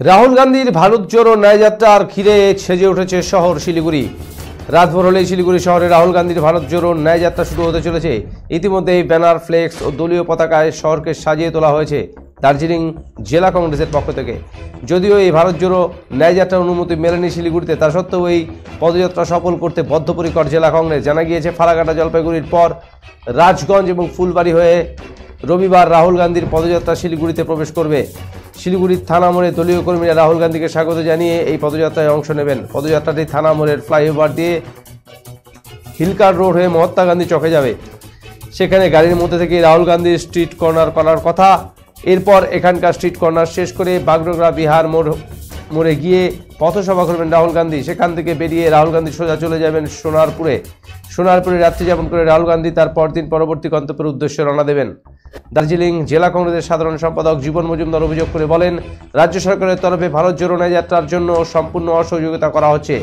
রাহুল গান্ধীর ভারত জোড়ো ন্যায়যাত্রার ঘিরে সেজে উঠেছে শহর শিলিগুড়ি। রাতভর হলেই শিলিগুড়ি শহরে রাহুল গান্ধীর ভারত জোড়ো ন্যায়যাত্রা শুরু হতে চলেছে। ইতিমধ্যেই ব্যানার, ফ্লেক্স ও দলীয় পতাকায় শহরকে সাজিয়ে তোলা হয়েছে দার্জিলিং জেলা কংগ্রেসের পক্ষ থেকে। যদিও এই ভারত জোড়ো ন্যায়যাত্রার অনুমতি মেলেনি শিলিগুড়িতে, তা সত্ত্বেও এই পদযাত্রা সফল করতে বদ্ধপরিকর জেলা কংগ্রেস। জানা গিয়েছে, ফালাকাটা জলপাইগুড়ির পর রাজগঞ্জ এবং ফুলবাড়ি হয়ে রবিবার রাহুল গান্ধীর পদযাত্রা শিলিগুড়িতে প্রবেশ করবে। শিলিগুড়ির থানা মোড়ে দলীয় কর্মীরা রাহুল গান্ধীকে স্বাগত জানিয়ে এই পদযাত্রায় অংশ নেবেন। পদযাত্রাটি থানা মোড়ের ফ্লাইওভার দিয়ে হিলকার রোড হয়ে মহাত্মা গান্ধী চকে যাবে। সেখানে গাড়ির মধ্যে থেকে রাহুল গান্ধীর স্ট্রিট কর্নার করার কথা। এরপর এখানকার স্ট্রিট কর্নার শেষ করে বাগডোগরা বিহার মোড়ে গিয়ে পথসভা করবেন রাহুল গান্ধী। সেখান থেকে বেরিয়ে রাহুল গান্ধী সোজা চলে যাবেন সোনারপুরে রাত্রি যাপন করে রাহুল গান্ধী তার পরদিন পরবর্তী গন্তব্যের উদ্দেশ্যে রওনা দেবেন। দার্জিলিং জেলা কংগ্রেসের সাধারণ সম্পাদক জীবন মজুমদার অভিযোগ করে বলেন, রাজ্য সরকারের তরফে ভারত জোড়ো ন্যায়যাত্রার জন্য সম্পূর্ণ অসহযোগিতা করা হচ্ছে।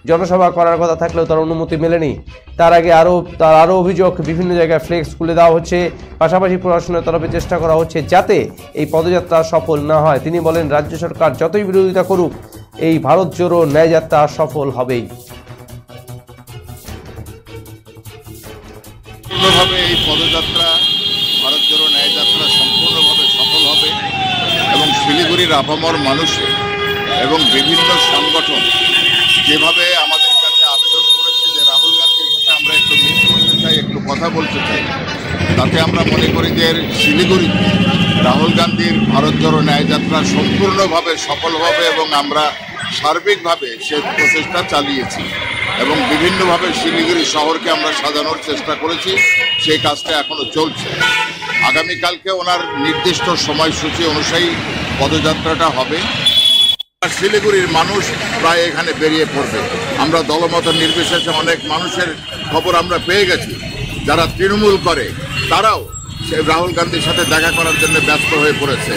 জনসভা করার কথা থাকলেও তার অনুমতি মেলেনি। তার আরও অভিযোগ, বিভিন্ন জায়গায় ফ্লেক্স খুলে দেওয়া হচ্ছে। পাশাপাশি প্রশাসনের তরফে চেষ্টা করা হচ্ছে যাতে এই পদযাত্রা সফল না হয়। তিনি বলেন, রাজ্য সরকার যতই বিরোধিতা করুক, এই ভারত জোড়ো ন্যায়যাত্রা সফল হবেই। এই পদযাত্রা, ভারত জোড়ো ন্যায়যাত্রা সম্পূর্ণভাবে সফল হবে এবং শিলিগুড়ির আপামর মানুষের এবং বিভিন্ন সংগঠন যেভাবে আমাদের কাছে আবেদন করেছে যে রাহুল গান্ধীর সাথে আমরা একটু মিট করতে চাই, একটু কথা বলতে চাই, তাতে আমরা মনে করি যে শিলিগুড়িতে রাহুল গান্ধীর ভারত জোড়ো ন্যায়যাত্রা সম্পূর্ণভাবে সফল হবে এবং আমরা সার্বিকভাবে সে প্রচেষ্টা চালিয়েছি এবং বিভিন্নভাবে শিলিগুড়ি শহরকে আমরা সাজানোর চেষ্টা করেছি। সেই কাজটা এখনো চলছে। আগামীকালকে ওনার নির্দিষ্ট সময়সূচি অনুযায়ী পদযাত্রাটা হবে। শিলিগুড়ির মানুষ প্রায় এখানে বেরিয়ে পড়বে। আমরা দলমত নির্বিশেষে অনেক মানুষের খবর আমরা পেয়ে গেছি, যারা তৃণমূল করে তারাও রাহুল গান্ধীর সাথে দেখা করার জন্য ব্যস্ত হয়ে পড়েছে।